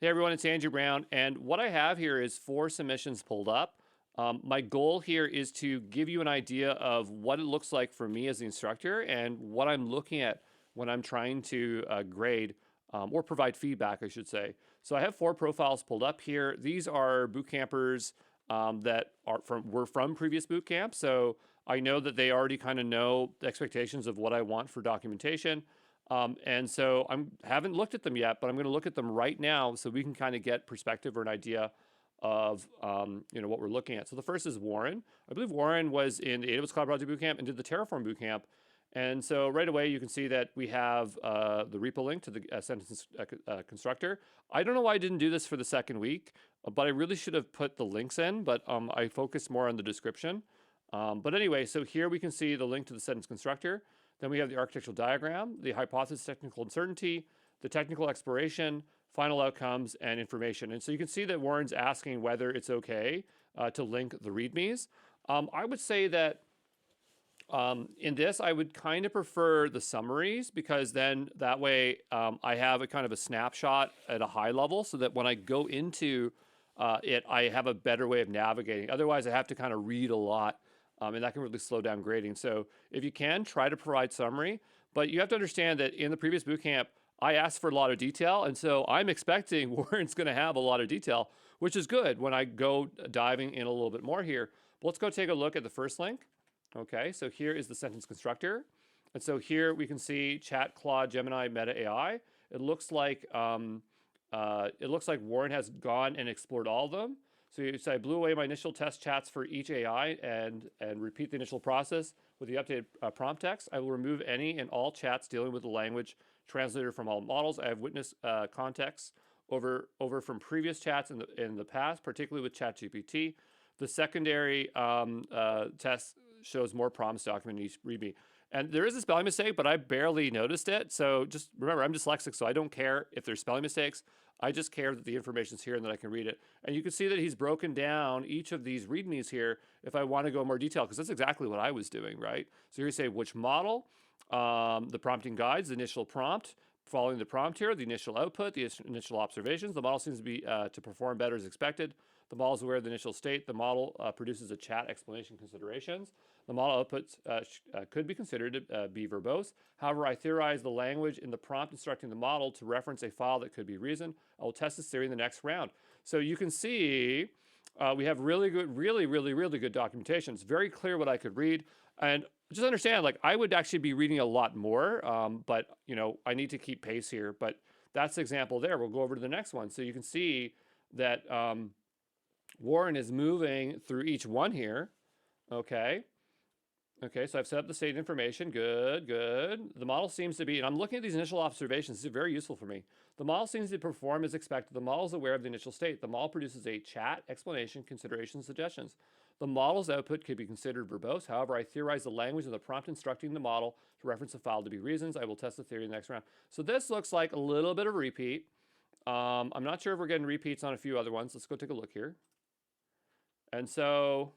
Hey everyone, it's Andrew Brown, and what I have here is 4 submissions pulled up. My goal here is to give you an idea of what it looks like for me as the instructor and what I'm looking at when I'm trying to grade or provide feedback, I should say. So I have 4 profiles pulled up here. These are boot campers that were from previous boot camps, so I know that they already kind of know the expectations of what I want for documentation. And so I haven't looked at them yet, but I'm going to look at them right now so we can kind of get perspective or an idea of what we're looking at. So the first is Warren. I believe Warren was in the AWS Cloud Project Bootcamp and did the Terraform Bootcamp. And so right away you can see that we have the repo link to the sentence constructor. I don't know why I didn't do this for the second week, but I really should have put the links in, but I focused more on the description. But anyway, so here we can see the link to the sentence constructor. Then we have the architectural diagram, the hypothesis, technical uncertainty, the technical exploration, final outcomes, and information. And so you can see that Warren's asking whether it's okay to link the READMEs. I would say that in this, I would kind of prefer the summaries because then that way I have a kind of a snapshot at a high level so that when I go into it, I have a better way of navigating. Otherwise, I have to kind of read a lot and that can really slow down grading. So if you can, try to provide summary. But you have to understand that in the previous bootcamp, I asked for a lot of detail. And so I'm expecting Warren's going to have a lot of detail, which is good when I go diving in a little bit more here. But let's go take a look at the first link. Okay, so here is the sentence constructor. And so here we can see Chat, Claude, Gemini, Meta AI. It looks like Warren has gone and explored all of them. So you say, I blew away my initial test chats for each AI and repeat the initial process with the updated prompt text. I will remove any and all chats dealing with the language translator from all models. I have witnessed context over from previous chats in the past, particularly with ChatGPT. The secondary test shows more prompts document in each README. And there is a spelling mistake, but I barely noticed it. So just remember, I'm dyslexic, so I don't care if there's spelling mistakes. I just care that the information's here and that I can read it. And you can see that he's broken down each of these READMEs here if I want to go more detail, because that's exactly what I was doing, right? So here you say which model, the prompting guides, the initial prompt, following the prompt here, the initial output, the initial observations. The model seems to be to perform better as expected. The model is aware of the initial state. The model produces a chat explanation considerations. The model outputs could be considered to be verbose. However, I theorize the language in the prompt instructing the model to reference a file that could be reason. I will test this theory in the next round. So you can see we have really good, really good documentation. It's very clear what I could read. And just understand, like, I would actually be reading a lot more, but, I need to keep pace here. But that's the example there. We'll go over to the next one. So you can see that Warren is moving through each one here. Okay. Okay, so I've set up the state information. Good. The model seems to be, and I'm looking at these initial observations. This is very useful for me. The model seems to perform as expected. The model is aware of the initial state. The model produces a chat, explanation, consideration, suggestions. The model's output could be considered verbose. However, I theorize the language of the prompt instructing the model to reference a file to be reasons. I will test the theory in the next round. So this looks like a little bit of repeat. I'm not sure if we're getting repeats on a few other ones. Let's go take a look here. And so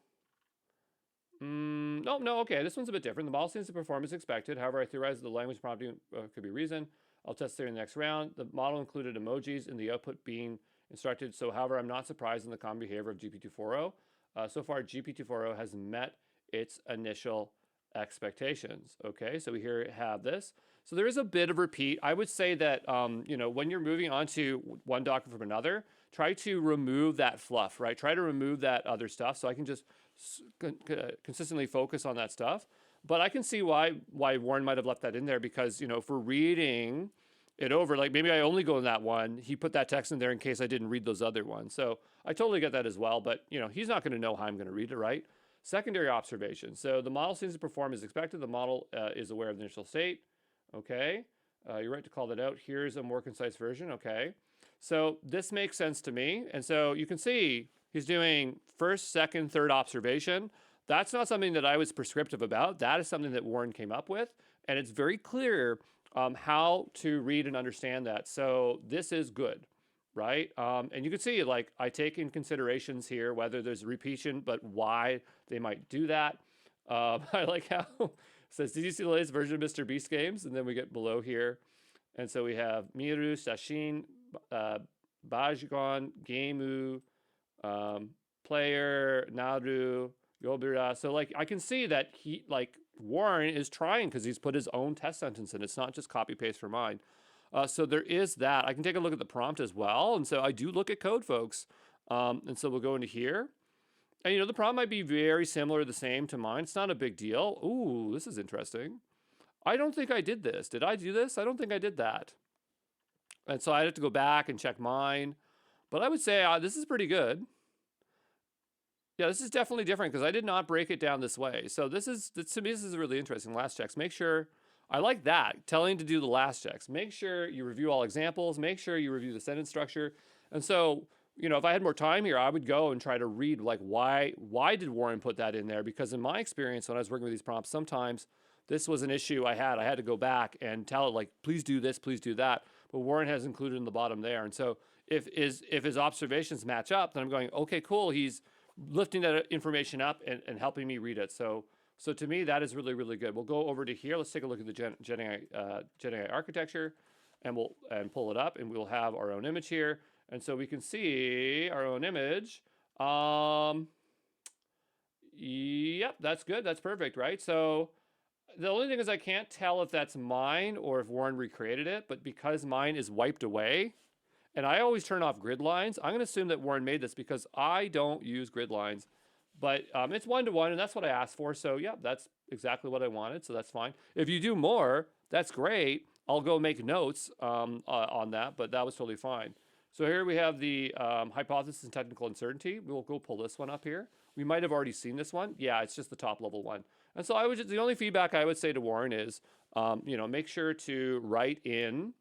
no, okay, this one's a bit different. The model seems to perform as expected. However, I theorize the language prompting could be reason. I'll test theory in the next round. The model included emojis in the output being instructed. So, however, I'm not surprised in the common behavior of GPT-4o. So far, GPT-4o has met its initial expectations. Okay, so we here have this. So there is a bit of repeat. I would say that, when you're moving on to one document from another, try to remove that fluff, right? Try to remove that other stuff so I can just consistently focus on that stuff. But I can see why Warren might have left that in there because, if we're reading it over, like maybe I only go in that one, he put that text in there in case I didn't read those other ones. So I totally get that as well, but he's not going to know how I'm going to read it, right? Secondary observation. So the model seems to perform as expected. The model is aware of the initial state. Okay. You're right to call that out. Here's a more concise version. Okay. So this makes sense to me. And so you can see he's doing first, second, third observation. That's not something that I was prescriptive about. That is something that Warren came up with. And it's very clear how to read and understand that. So this is good, right? And you can see, like, I take in considerations here, whether there's repetition, but why they might do that. I like how it says, did you see the latest version of Mr. Beast games? And then we get below here. And so we have Miru, Sashin, Bajigon, Gameu, Player, Naru, Yobira. So like I can see that Warren is trying because he's put his own test sentence in. It's not just copy paste for mine. So there is that. I can take a look at the prompt as well. And so I do look at code, folks. And so we'll go into here. And the prompt might be very similar, the same to mine. It's not a big deal. Ooh, this is interesting. I don't think I did this. Did I do this? I don't think I did that. And so I have to go back and check mine. But I would say this is pretty good. Yeah, this is definitely different because I did not break it down this way. So to me, this is really interesting. Last checks. Make sure, I like that, telling to do the last checks. Make sure you review all examples. Make sure you review the sentence structure. And so, if I had more time here, I would go and try to read like why did Warren put that in there? Because in my experience, when I was working with these prompts, sometimes this was an issue I had. I had to go back and tell it like, please do this, please do that. But Warren has included in the bottom there. And so if his observations match up, then I'm going, okay, cool. He's lifting that information up and helping me read it. So to me, that is really, really good. We'll go over to here. Let's take a look at the Gen AI architecture, and we'll pull it up, and we'll have our own image here. And so we can see our own image. Yep, that's good. That's perfect, right? So the only thing is I can't tell if that's mine or if Warren recreated it, but because mine is wiped away, and I always turn off grid lines, I'm going to assume that Warren made this because I don't use grid lines. But it's one-to-one, and that's what I asked for. So, yeah, that's exactly what I wanted, so that's fine. If you do more, that's great. I'll go make notes on that, but that was totally fine. So here we have the hypothesis and technical uncertainty. We'll go pull this one up here. We might have already seen this one. Yeah, it's just the top level one. And so the only feedback I would say to Warren is, make sure to write in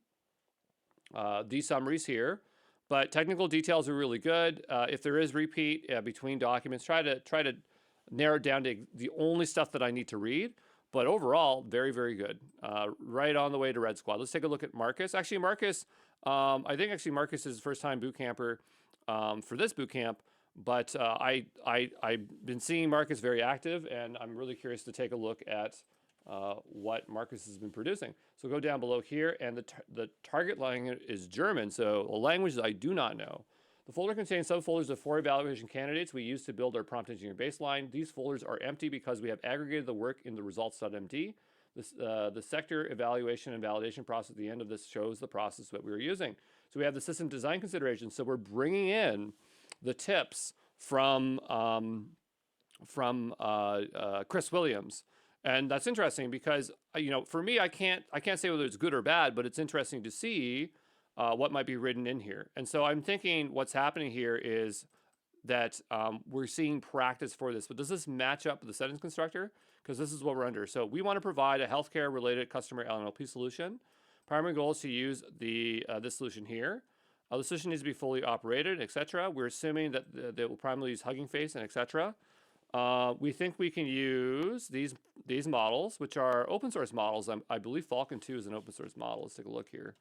these summaries here. But technical details are really good. If there is repeat between documents, try to narrow it down to the only stuff that I need to read. But overall, very, very good. Right on the way to Red Squad. Let's take a look at Marcus. Actually, Marcus, I think Marcus is first time boot camper for this boot camp. But I've been seeing Marcus very active, and I'm really curious to take a look at what Marcus has been producing. So go down below here, and the target language is German, so a language that I do not know. The folder contains subfolders of 4 evaluation candidates we use to build our prompt engineering baseline. These folders are empty because we have aggregated the work in the results.md. The sector evaluation and validation process at the end of this shows the process that we were using. So we have the system design considerations. So we're bringing in the tips from Chris Williams. And that's interesting because, for me, I can't say whether it's good or bad, but it's interesting to see what might be written in here. And so I'm thinking what's happening here is that we're seeing practice for this. But does this match up with the sentence constructor? Because this is what we're under. So we want to provide a healthcare-related customer LNLP solution. Primary goal is to use this solution here. The solution needs to be fully operated, etc. We're assuming that they will primarily use Hugging Face and etc. We think we can use these models, which are open source models. I believe Falcon 2 is an open source model. Let's take a look here.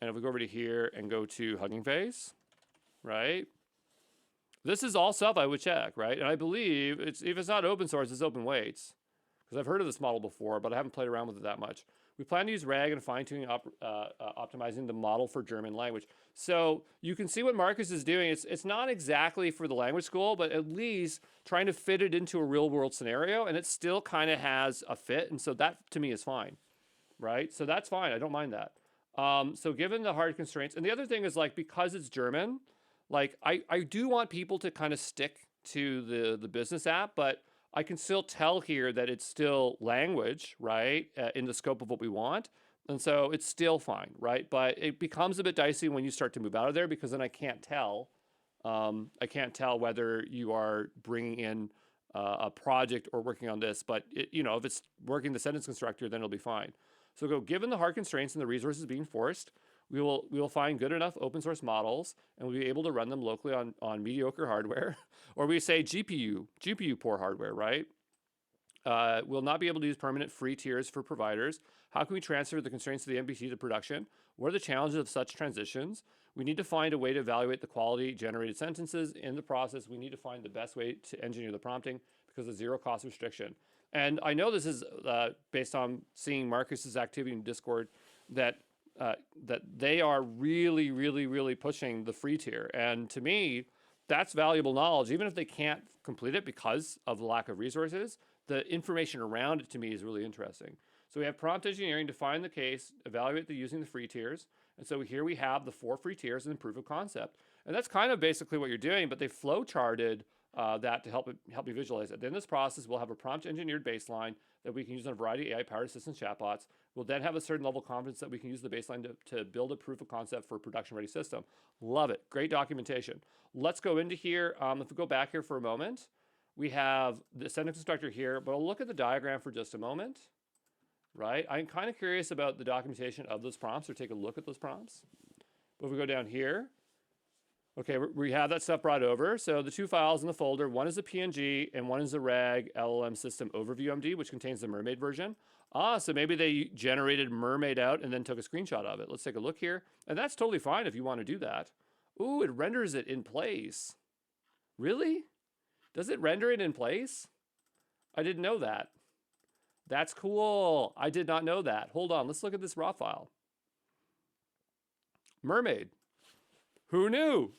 And if we go over to here and go to Hugging Face, right? This is all stuff I would check, right? And I believe if it's not open source, it's open weights. Because I've heard of this model before, but I haven't played around with it that much. We plan to use RAG and fine-tuning optimizing the model for German language. So you can see what Marcus is doing. It's not exactly for the language school, but at least trying to fit it into a real-world scenario, and it still kind of has a fit. And so that, to me, is fine, right? So that's fine. I don't mind that. So given the hard constraints, and the other thing is, because it's German, I do want people to kind of stick to the business app, but I can still tell here that it's still language, right, in the scope of what we want. And so it's still fine, right? But it becomes a bit dicey when you start to move out of there because then I can't tell. I can't tell whether you are bringing in a project or working on this. But, if it's working the sentence constructor, then it'll be fine. So given the hard constraints and the resources being forced, we will find good enough open source models, and we'll be able to run them locally on mediocre hardware, or we say GPU poor hardware, right? We'll not be able to use permanent free tiers for providers. How can we transfer the constraints of the MBT to production? What are the challenges of such transitions? We need to find a way to evaluate the quality generated sentences. In the process, we need to find the best way to engineer the prompting because of zero cost restriction. And I know this is based on seeing Marcus's activity in Discord that that they are really, really, really pushing the free tier. And to me, that's valuable knowledge. Even if they can't complete it because of the lack of resources, the information around it to me is really interesting. So we have prompt engineering, define the case, evaluate the using the free tiers. And so here we have the 4 free tiers and proof of concept. And that's kind of basically what you're doing, but they flow charted that to help you visualize it. Then this process, we'll have a prompt engineered baseline that we can use on a variety of AI-powered assistance chatbots. We'll then have a certain level of confidence that we can use the baseline to build a proof of concept for a production-ready system. Love it. Great documentation. Let's go into here. If we go back here for a moment, we have the sentence constructor here, but I'll look at the diagram for just a moment. Right? I'm kind of curious about the documentation of those prompts, or take a look at those prompts. But if we go down here, okay, we have that stuff brought over. So the 2 files in the folder, one is a PNG and one is a RAG LLM system overview MD, which contains the mermaid version. So maybe they generated mermaid out and then took a screenshot of it. Let's take a look here. And that's totally fine if you want to do that. Ooh, it renders it in place. Really? Does it render it in place? I didn't know that. That's cool. I did not know that. Hold on, let's look at this raw file. Mermaid. Who knew?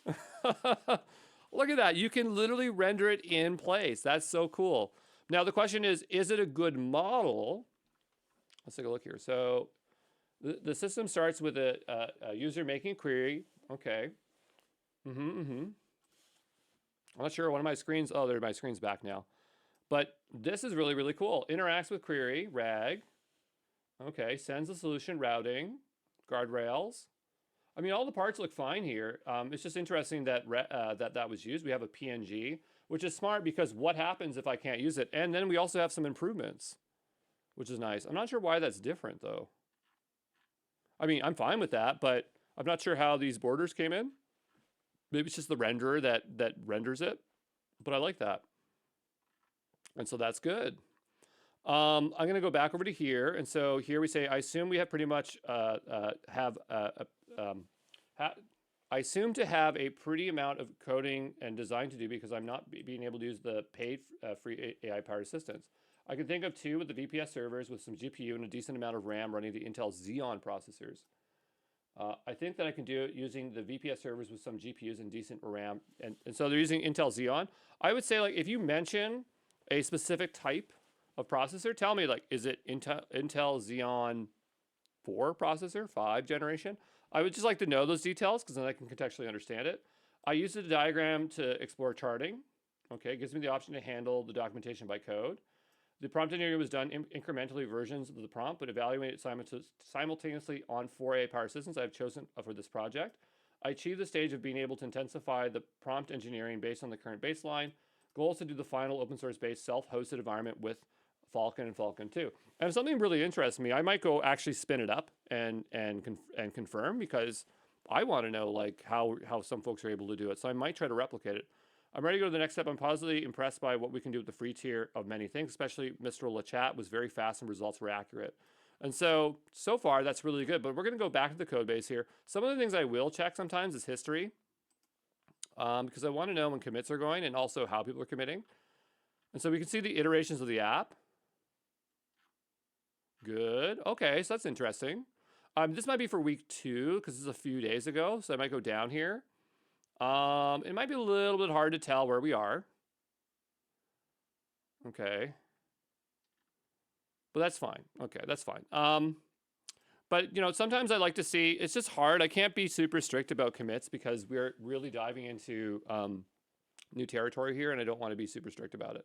Look at that. You can literally render it in place. That's so cool. Now the question is it a good model? Let's take a look here. So the system starts with a user making a query. Okay. I'm not sure. One of my screens, oh, my screen's back now. But this is really, really cool. Interacts with query, RAG. Okay, sends the solution, routing, guardrails. I mean, all the parts look fine here. It's just interesting that that was used. We have a PNG, which is smart because what happens if I can't use it? And then we also have some improvements, which is nice. I'm not sure why that's different, though. I mean, I'm fine with that, but I'm not sure how these borders came in. Maybe it's just the renderer that renders it, but I like that. And so that's good. I'm going to go back over to here. And so here we say, I assume we have pretty much I assume to have a pretty amount of coding and design to do because I'm not being able to use the paid free AI-powered assistants. I can think of 2 with the VPS servers with some GPU and a decent amount of RAM running the Intel Xeon processors. I think that I can do it using the VPS servers with some GPUs and decent RAM. And so they're using Intel Xeon. I would say, like, if you mention a specific type of processor, tell me, like, is it Intel Xeon 4 processor, 5 generation? I would just like to know those details because then I can contextually understand it. I use the diagram to explore charting. Okay, it gives me the option to handle the documentation by code. The prompt engineering was done incrementally versions of the prompt, but evaluated simultaneously on 4 AI-powered systems I've chosen for this project. I achieved the stage of being able to intensify the prompt engineering based on the current baseline. Goal is to do the final open source based self-hosted environment with Falcon and Falcon 2. And if something really interests me, I might go actually spin it up and confirm because I want to know, like, how some folks are able to do it. So I might try to replicate it. I'm ready to go to the next step. I'm positively impressed by what we can do with the free tier of many things, especially Mistral LeChat was very fast and results were accurate. And so far, that's really good. But we're going to go back to the code base here. Some of the things I will check sometimes is history. Because I want to know when commits are going and also how people are committing. And so we can see the iterations of the app. Good. Okay, so that's interesting. This might be for week 2 because this is a few days ago. So I might go down here. It might be a little bit hard to tell where we are. Okay. But that's fine. Okay, that's fine. But, you know, sometimes I like to see, it's just hard. I can't be super strict about commits because we're really diving into new territory here and I don't want to be super strict about it.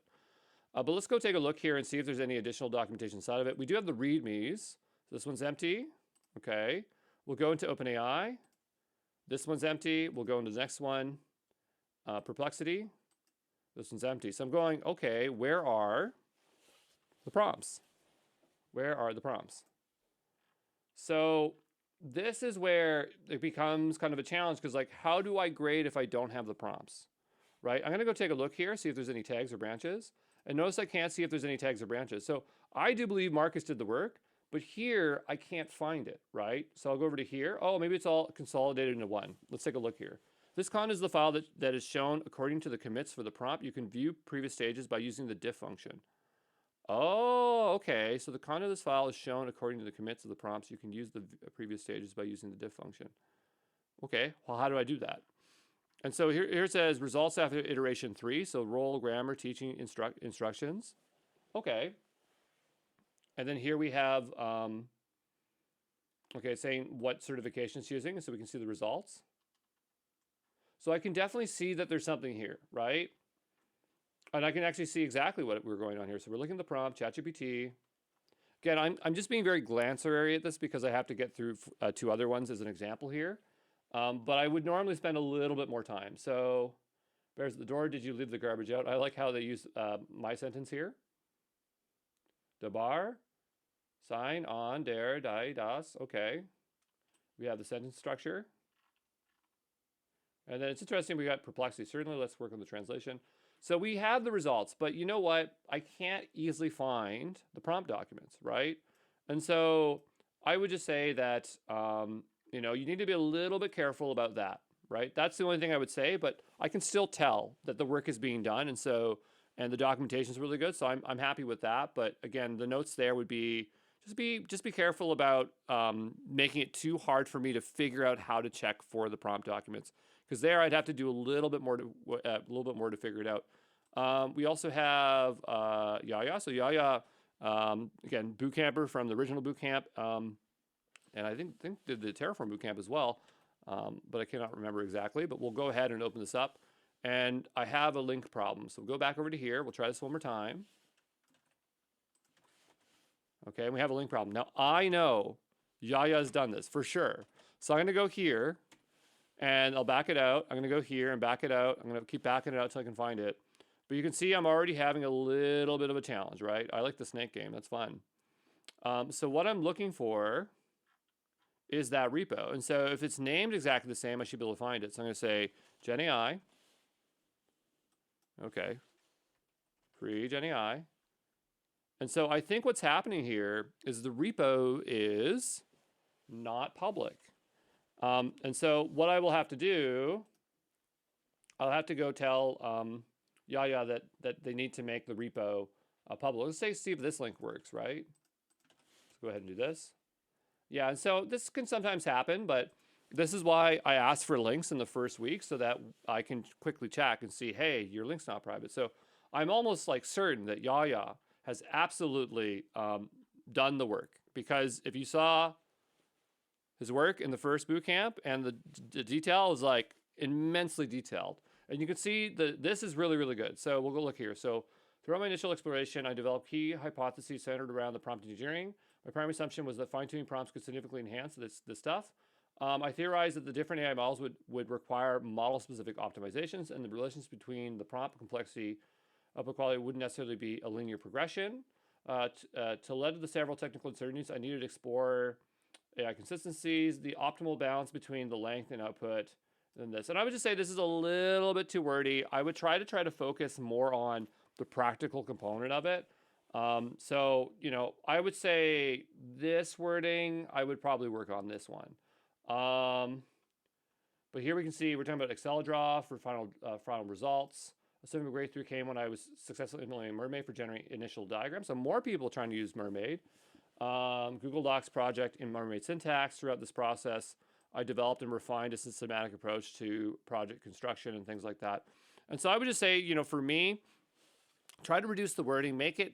But let's go take a look here and see if there's any additional documentation inside of it. We do have the readmes. This one's empty. Okay. We'll go into OpenAI. This one's empty. We'll go into the next one. Perplexity. This one's empty. So I'm going, okay, where are the prompts? Where are the prompts? So this is where it becomes kind of a challenge because, like, how do I grade if I don't have the prompts, right? I'm going to go take a look here, see if there's any tags or branches. And notice I can't see if there's any tags or branches. So I do believe Marcus did the work, but here I can't find it, right? So I'll go over to here. Oh, maybe it's all consolidated into one. Let's take a look here. This con is the file that is shown according to the commits for the prompt. You can view previous stages by using the diff function. Oh, okay. So the content of this file is shown according to the commits of the prompts. You can use the previous stages by using the diff function. Okay, well, how do I do that? And so here it says results after iteration 3. So role, grammar, teaching, instructions. Okay. And then here we have, okay, saying what certification it's using. So we can see the results. So I can definitely see that there's something here, right? And I can actually see exactly what we're going on here. So we're looking at the prompt, ChatGPT. Again, I'm just being very glancery at this because I have to get through 2 other ones as an example here. But I would normally spend a little bit more time. So, there's the door. Did you leave the garbage out? I like how they use my sentence here. Dabar, sign on, der, die, das. Okay. We have the sentence structure. And then it's interesting, we got perplexity. Certainly, let's work on the translation. So we have the results, but you know what? I can't easily find the prompt documents, right? And so I would just say that, you know, you need to be a little bit careful about that, right? That's the only thing I would say, but I can still tell that the work is being done. And so, and the documentation is really good. So I'm happy with that. But again, the notes there would be, just be careful about making it too hard for me to figure out how to check for the prompt documents. Because there I'd have to do a little bit more to figure it out. We also have Yaya. So Yaya, again, boot camper from the original boot camp, and I think did the Terraform boot camp as well, but I cannot remember exactly. But we'll go ahead and open this up, and I have a link problem. So we'll go back over to here. We'll try this one more time. Okay, and we have a link problem. Now I know Yaya's done this for sure. So I'm going to go here. And I'll back it out. I'm going to go here and back it out. I'm going to keep backing it out until I can find it. But you can see I'm already having a little bit of a challenge, right? I like the snake game. That's fun. So what I'm looking for is that repo. And so if it's named exactly the same, I should be able to find it. So I'm going to say GenAI. Okay. Free GenAI. And so I think what's happening here is the repo is not public. And so what I will have to do, I'll have to go tell Yaya that they need to make the repo public. Let's see if this link works, right? Let's go ahead and do this. Yeah, and so this can sometimes happen, but this is why I asked for links in the first week so that I can quickly check and see, hey, your link's not private. So I'm almost like certain that Yaya has absolutely done the work, because if you saw his work in the first boot camp, and the detail is like immensely detailed. And you can see that this is really, really good. So we'll go look here. So throughout my initial exploration, I developed key hypotheses centered around the prompt engineering. My primary assumption was that fine-tuning prompts could significantly enhance this stuff. I theorized that the different AI models would require model-specific optimizations, and the relations between the prompt complexity, output quality wouldn't necessarily be a linear progression. To lead to the several technical uncertainties, I needed to explore AI consistencies, the optimal balance between the length and output, and this. And I would just say this is a little bit too wordy. I would try to focus more on the practical component of it. So, you know, I would say this wording, I would probably work on this one. But here we can see we're talking about Acceladra for final results. Assuming breakthrough came when I was successfully implementing Mermaid for generating initial diagrams. So more people trying to use Mermaid. Google Docs project in Mermaid syntax. Throughout this process, I developed and refined a systematic approach to project construction and things like that. And so I would just say, you know, for me, try to reduce the wording, make it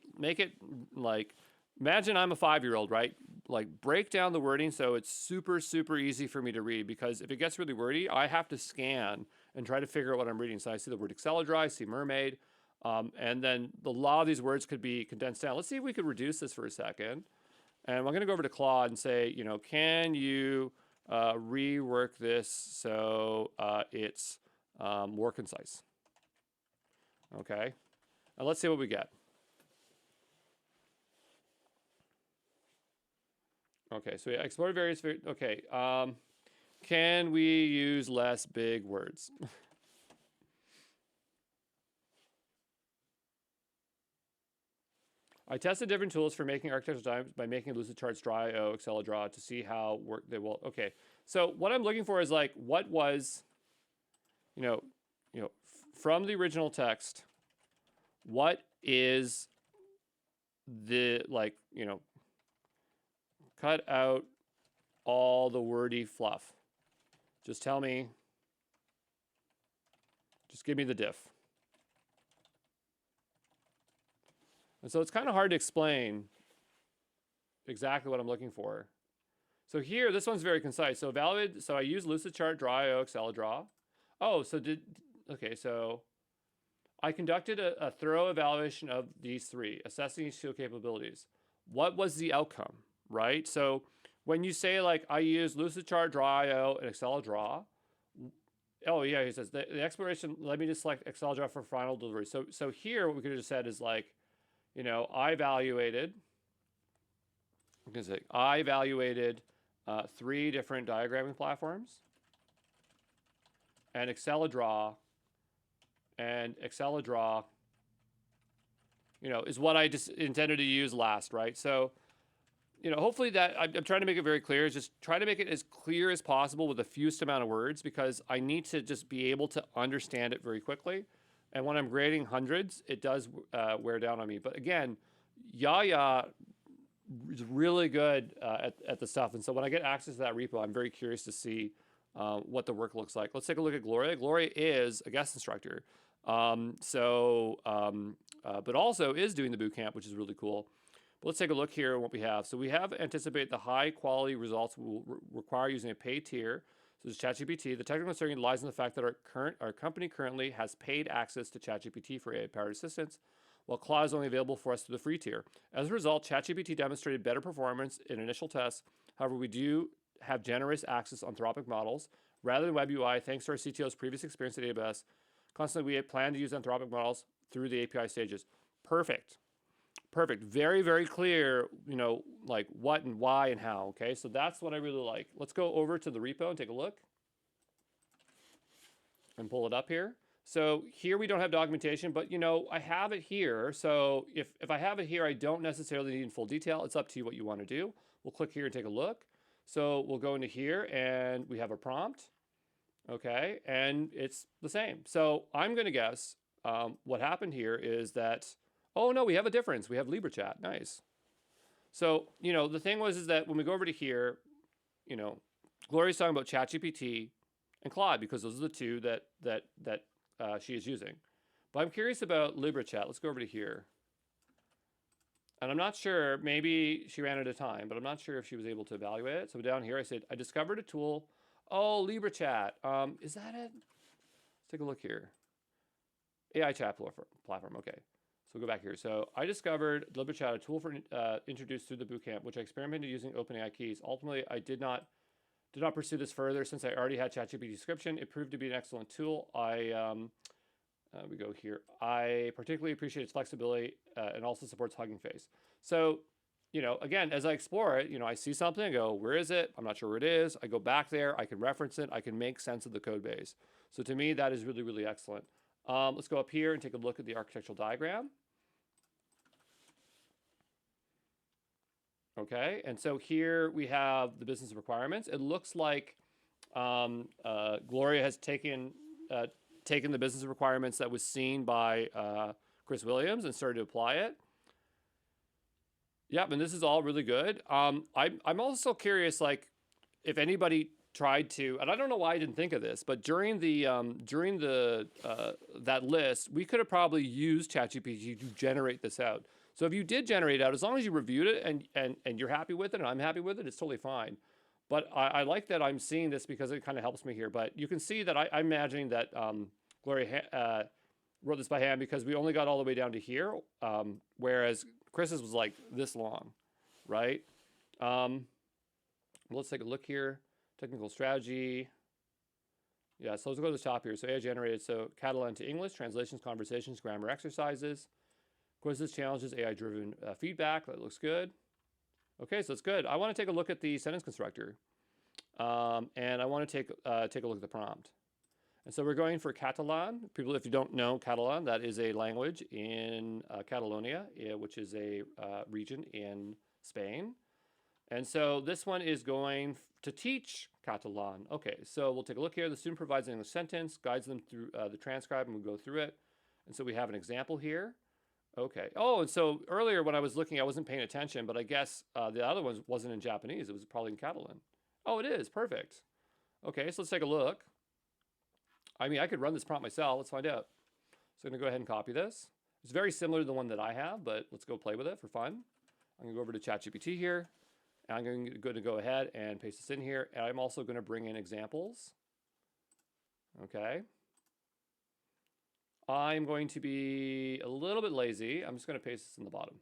like, imagine I'm a 5-year-old, right? Like break down the wording so it's super, super easy for me to read, because if it gets really wordy, I have to scan and try to figure out what I'm reading. So I see the word Acceladra, I see Mermaid, and then a lot of these words could be condensed down. Let's see if we could reduce this for a second. And I'm going to go over to Claude and say, you know, can you rework this so it's more concise? Okay. And let's see what we get. Okay, so we explored various, okay. Can we use less big words? I tested different tools for making architectural designs by making lucid charts dry Acceladra to see how they will. Okay, so what I'm looking for is like, what was, you know, from the original text, what is the, like, cut out all the wordy fluff. Just tell me, just give me the diff. And so it's kind of hard to explain exactly what I'm looking for. So here, this one's very concise. So evaluate, so I use Lucidchart, Draw.io, Excel-Draw. Oh, so okay, so I conducted a thorough evaluation of these three, assessing each tool capabilities. What was the outcome, right? So when you say, like, I use Lucidchart, Draw.io, and Excel-Draw, oh yeah, he says the exploration, let me just select Excel-Draw for final delivery. So here, what we could have just said is, like, I evaluated, I'm gonna say, I evaluated 3 different diagramming platforms, and Excel-Draw, is what I just intended to use last, right? So, hopefully that, I'm trying to make it very clear, is just try to make it as clear as possible with the fewest amount of words, because I need to just be able to understand it very quickly. And when I'm grading hundreds, it does wear down on me. But again, Yaya is really good at the stuff. And so when I get access to that repo, I'm very curious to see what the work looks like. Let's take a look at Gloria. Gloria is a guest instructor. But also is doing the boot camp, which is really cool. But let's take a look here at what we have. So we have anticipate the high quality results will require using a paid tier. So this is ChatGPT. The technical uncertainty lies in the fact that our company currently has paid access to ChatGPT for AI-powered assistance, while Claude is only available for us through the free tier. As a result, ChatGPT demonstrated better performance in initial tests. However, we do have generous access on Anthropic models rather than Web UI, thanks to our CTO's previous experience at AWS. Constantly, we plan to use Anthropic models through the API stages. Perfect. Perfect. Very, very clear, like what and why and how. Okay, so that's what I really like. Let's go over to the repo and take a look and pull it up here. So here we don't have documentation, but I have it here. So if I have it here, I don't necessarily need in full detail. It's up to you what you want to do. We'll click here and take a look. So we'll go into here and we have a prompt. Okay, and it's the same. So I'm going to guess what happened here is that, oh no, we have a difference. We have LibreChat. Nice. So, the thing is that when we go over to here, Gloria's talking about ChatGPT and Claude, because those are the two that she is using. But I'm curious about LibreChat. Let's go over to here. And I'm not sure, maybe she ran out of time, but I'm not sure if she was able to evaluate it. So down here, I said, I discovered a tool. Oh, LibreChat. Is that it? Let's take a look here. AI chat platform. Okay. So we'll go back here. So I discovered LibreChat, a tool for introduced through the bootcamp, which I experimented using OpenAI keys. Ultimately, I did not pursue this further since I already had ChatGPT description. It proved to be an excellent tool. We go here. I particularly appreciate its flexibility and also supports Hugging Face. So, again, as I explore it, I see something, I go, where is it? I'm not sure where it is. I go back there, I can reference it, I can make sense of the code base. So to me, that is really, really excellent. Let's go up here and take a look at the architectural diagram. Okay, and so here we have the business requirements. It looks like Gloria has taken the business requirements that was seen by Chris Williams and started to apply it. Yep, and this is all really good. I'm also curious, like, if anybody tried to, and I don't know why I didn't think of this, but during that list, we could have probably used ChatGPT to generate this out. So if you did generate it out, as long as you reviewed it and you're happy with it and I'm happy with it, it's totally fine. But I like that I'm seeing this because it kind of helps me here. But you can see that I'm imagining that Gloria wrote this by hand because we only got all the way down to here, whereas Chris's was like this long, right? Let's take a look here. Technical strategy. Yeah, so let's go to the top here. So AI generated, so Catalan to English, translations, conversations, grammar exercises. Quizzes, challenges, AI-driven feedback. That looks good. Okay, so it's good. I want to take a look at the sentence constructor. And I want to take a look at the prompt. And so we're going for Catalan. People, if you don't know Catalan, that is a language in Catalonia, which is a region in Spain. And so this one is going to teach Catalan. Okay, so we'll take a look here. The student provides an English sentence, guides them through the transcribe, and we'll go through it. And so we have an example here. Okay. Oh, and so earlier when I was looking, I wasn't paying attention, but I guess the other one wasn't in Japanese. It was probably in Catalan. Oh, it is. Perfect. Okay, so let's take a look. I mean, I could run this prompt myself. Let's find out. So I'm going to go ahead and copy this. It's very similar to the one that I have, but let's go play with it for fun. I'm going to go over to ChatGPT here. And I'm going to go ahead and paste this in here. And I'm also going to bring in examples. Okay. I'm going to be a little bit lazy. I'm just going to paste this in the bottom.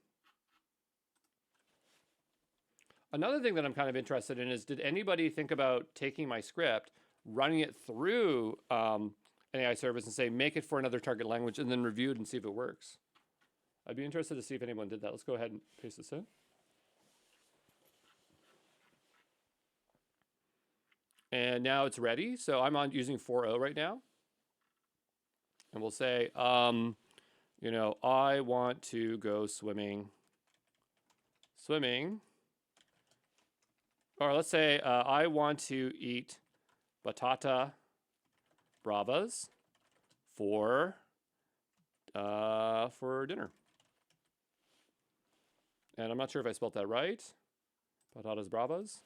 Another thing that I'm kind of interested in is, did anybody think about taking my script, running it through an AI service and say, make it for another target language, and then review it and see if it works? I'd be interested to see if anyone did that. Let's go ahead and paste this in. And now it's ready. So I'm on using 4.0 right now. And we'll say, you know, I want to go swimming. Or let's say I want to eat batata bravas for dinner. And I'm not sure if I spelled that right. Patatas bravas.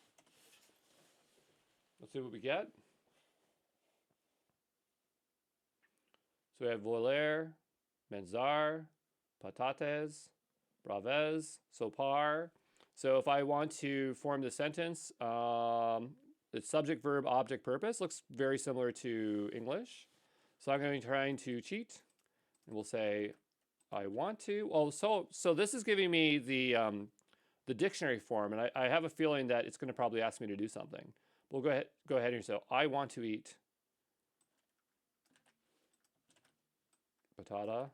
Let's see what we get. So we have voler, menzar, patates, braves, sopar. So if I want to form the sentence, it's subject, verb, object, purpose. Looks very similar to English. So I'm going to be trying to cheat. And we'll say, I want to. Oh, so this is giving me the dictionary form. And I have a feeling that it's going to probably ask me to do something. We'll go ahead and say, I want to eat batata.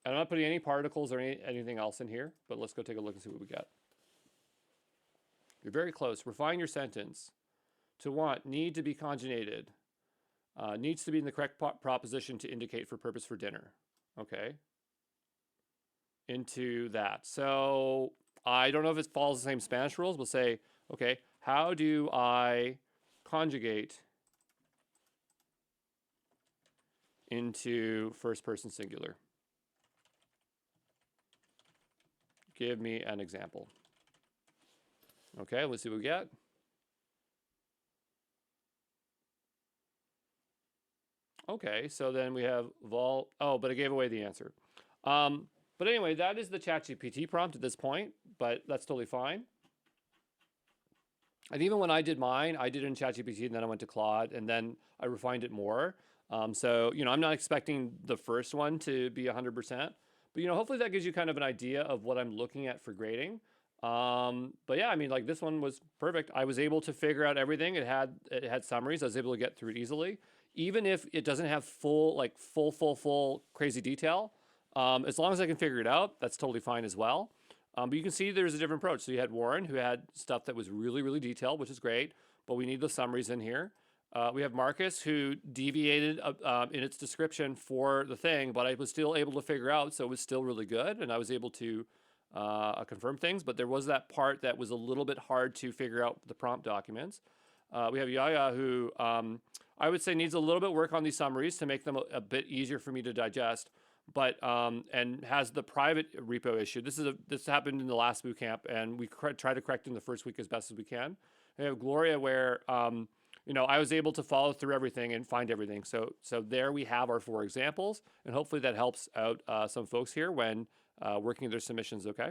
And I'm not putting any particles or anything else in here, but let's go take a look and see what we get. You're very close. Refine your sentence. To want, need to be conjugated. Needs to be in the correct proposition to indicate for purpose for dinner. Okay. Into that. So I don't know if it follows the same Spanish rules. We'll say, okay, how do I conjugate into first person singular? Give me an example. Okay, let's see what we get. Okay, so then we have vol. Oh, but I gave away the answer. But anyway, that is the ChatGPT prompt at this point, but that's totally fine. And even when I did mine, I did it in ChatGPT, and then I went to Claude, and then I refined it more. So, you know, I'm not expecting the first one to be 100%, but, you know, hopefully that gives you kind of an idea of what I'm looking at for grading. But yeah, I mean, like this one was perfect. I was able to figure out everything. It had summaries. I was able to get through it easily, even if it doesn't have full crazy detail. As long as I can figure it out, that's totally fine as well. But you can see there's a different approach. So you had Warren, who had stuff that was really, really detailed, which is great, but we need the summaries in here. We have Marcus, who deviated in its description for the thing, but I was still able to figure out, so it was still really good, and I was able to confirm things, but there was that part that was a little bit hard to figure out the prompt documents. We have Yaya, who I would say needs a little bit of work on these summaries to make them a bit easier for me to digest, but and has the private repo issue. This happened in the last boot camp, and we try to correct in the first week as best as we can. We have Gloria, where you know, I was able to follow through everything and find everything. So there we have our 4 examples, and hopefully that helps out some folks here when working their submissions. Okay.